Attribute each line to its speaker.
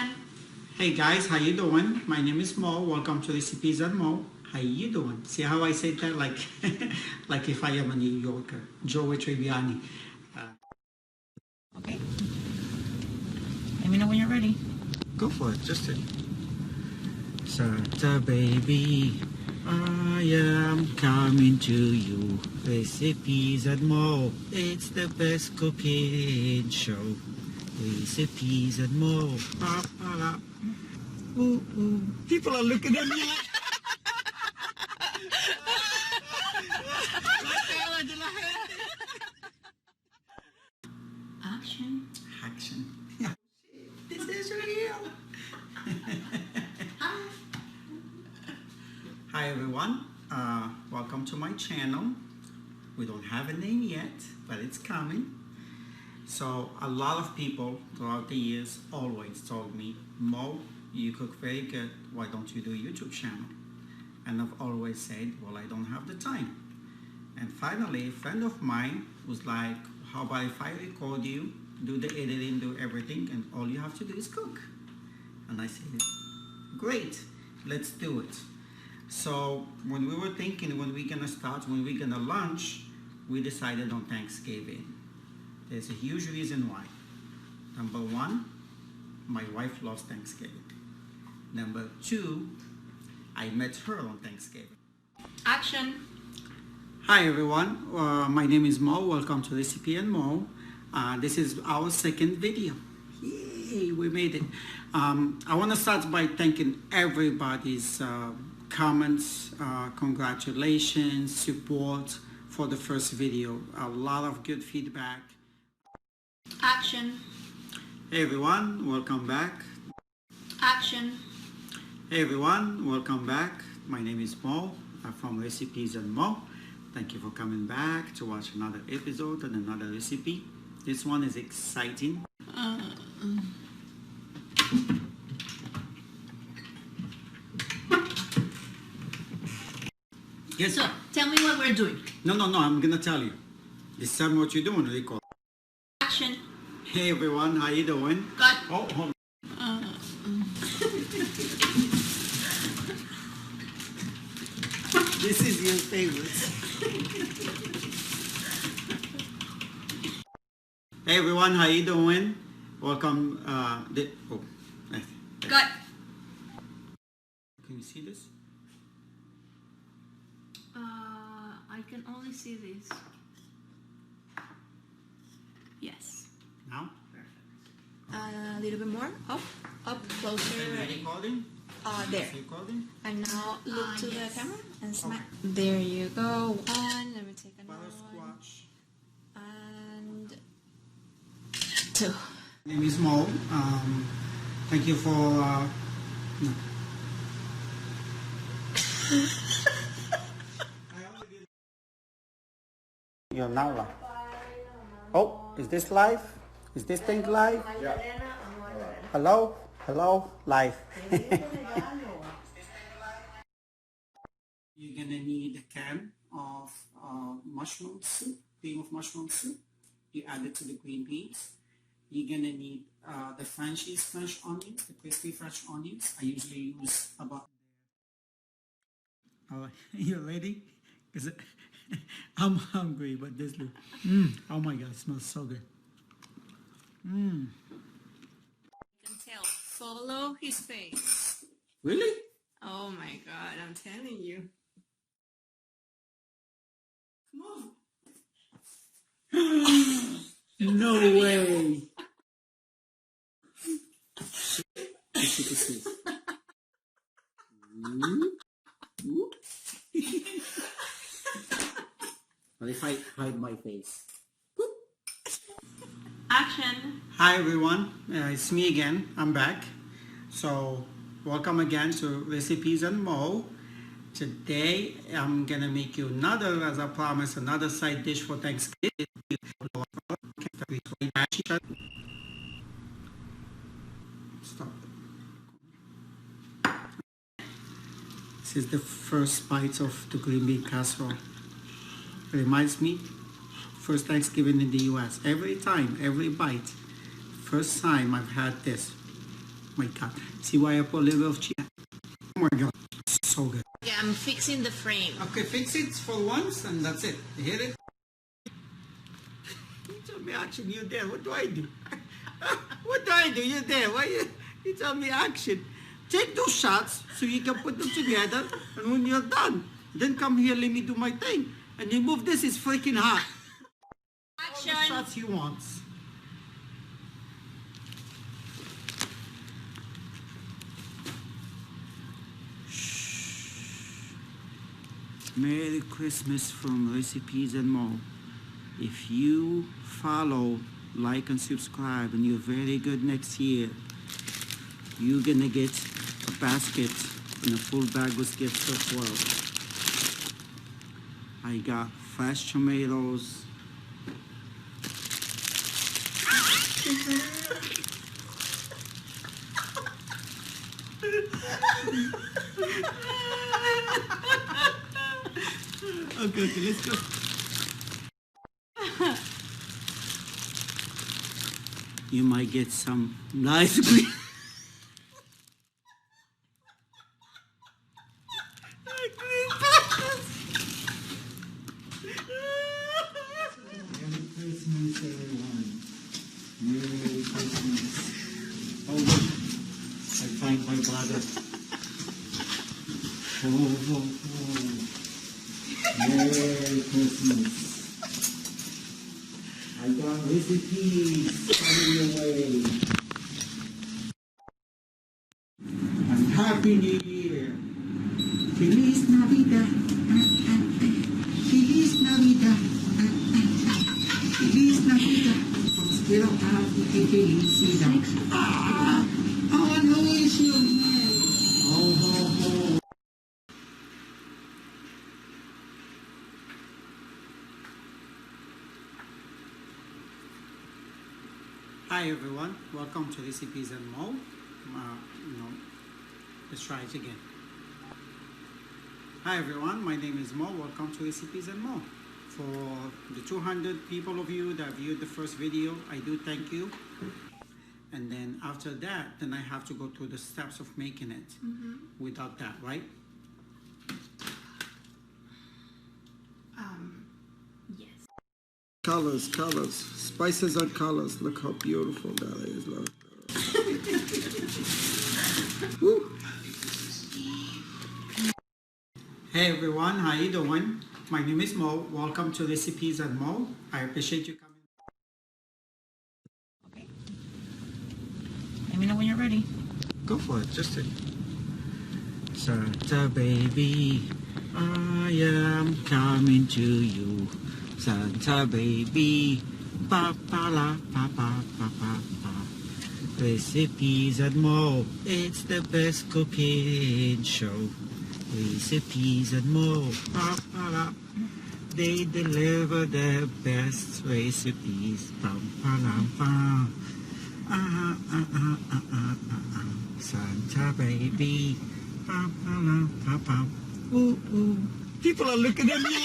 Speaker 1: Action.
Speaker 2: Hey guys, how you doing? My name is Mo. Welcome to Recipes and Mo. How you doing? See how I say that like like if I am a New Yorker. Joey Tribbiani.
Speaker 1: Okay. Let me know when you're ready.
Speaker 2: Go for it. Just Santa baby, I am coming to you. Recipes and Mo. It's the best cooking show. Recipes and Mo. Ooh, ooh. People are looking at me like...
Speaker 1: Action.
Speaker 2: Action. Yeah. This is real. Hi everyone. Welcome to my channel. We don't have a name yet, but it's coming. So a lot of people throughout the years always told me, Mo, you cook very good. Why don't you do a YouTube channel? And I've always said, well, I don't have the time. And finally, a friend of mine was like, how about if I record you, do the editing, do everything, and all you have to do is cook? And I said, great, let's do it. So when we were thinking when we're gonna start, when we're gonna launch, we decided on Thanksgiving. There's a huge reason why. Number one, my wife loves Thanksgiving. Number two, I met her on Thanksgiving.
Speaker 1: Action.
Speaker 2: Hi everyone, my name is Mo. Welcome to Recipe and Mo. This is our second video. Yay, we made it. I want to start by thanking everybody's comments, congratulations, support for the first video. A lot of good feedback.
Speaker 1: Action.
Speaker 2: Hey everyone, welcome back.
Speaker 1: Action.
Speaker 2: Hey everyone, welcome back. My name is Mo. I'm from Recipes and Mo. Thank you for coming back to watch another episode and another recipe. This one is exciting. Yes.
Speaker 1: So, tell me what we're doing.
Speaker 2: No, I'm gonna tell you. This time what you're doing, Rico.
Speaker 1: Action.
Speaker 2: Hey everyone, how you doing?
Speaker 1: Cut.
Speaker 2: Oh, hold on. This is your favorite. Hey everyone, how you doing? Welcome.
Speaker 1: Cut.
Speaker 2: Can you see this?
Speaker 1: I can only see this. Yes.
Speaker 2: Now?
Speaker 1: A little bit more. Up, closer.
Speaker 2: Recording?
Speaker 1: There.
Speaker 2: Recording?
Speaker 1: And now look to the camera and smile. Okay. There you go. One. Let me take another one.
Speaker 2: Butterscotch.
Speaker 1: And two.
Speaker 2: My name is Mo. Thank you for no. You're now live. Oh, is this live? Is this thing live?
Speaker 3: Yeah.
Speaker 2: Hello? Hello? Live. You're gonna need a can of mushroom soup, cream of mushroom soup. You add it to the green beans. You're gonna need the French onions, the crispy French onions. I usually use about... All right, you ready? Because I'm hungry, but this look. Oh my God, it smells so good.
Speaker 1: You can tell. Follow his face.
Speaker 2: Really?
Speaker 1: Oh my God, I'm telling you.
Speaker 2: Come on. No way. What if I hide my face?
Speaker 1: Action.
Speaker 2: Hi everyone, it's me again. I'm back. So welcome again to Recipes and Mo. Today I'm gonna make you another, as I promised, another side dish for Thanksgiving. Stop. This is the first bite of the green bean casserole. It reminds me, first Thanksgiving in the US. Every time, every bite, first time I've had this. My God. See why I put a little bit of cheese? Oh my God. So good.
Speaker 1: Okay, I'm fixing the frame.
Speaker 2: Okay, fix it for once and that's it. You hit it? You tell me action, you're there. What do I do? What do I do? You're there. Why you tell me action? Take those shots so you can put them together, and when you're done, then come here, let me do my thing. And you move this, it's freaking hot.
Speaker 1: Action!
Speaker 2: All the shots he wants. Merry Christmas from Recipes and More. If you follow, like, and subscribe, and you're very good next year, you're gonna get a basket and a full bag with gifts as well. I got fresh tomatoes. Okay, let's go. You might get some nice green. Merry Christmas, everyone. Merry Christmas. Oh, look. I find my brother. Oh. Merry Christmas. I got recipes coming your way. And Happy New Year. Feliz Navidad. Feliz Navidad. Feliz Navidad. Prospero año y felicidad. Oh, no es your man. Oh. Hi everyone, welcome to Recipes and More. Let's try it again. Hi everyone, my name is Mo. Welcome to Recipes and More. For the 200 people of you that viewed the first video, I do thank you. And then after that, then I have to go through the steps of making it without that, right?
Speaker 1: Yes.
Speaker 2: Colors. Spices are colors. Look how beautiful that is. Look. Woo. Hey everyone, how you doing? My name is Mo. Welcome to Recipes and Mo. I appreciate you coming.
Speaker 1: Okay. Let me know when you're ready.
Speaker 2: Go for it. Just a Santa baby, I am coming to you. Santa baby, pa pa la pa pa pa pa pa. Recipes and More, it's the best cooking show. Recipes and More, pa pa la. They deliver the best recipes. Pa pa la pa. Santa baby, pa pa la pa pa. Ooh ooh. People are looking at me.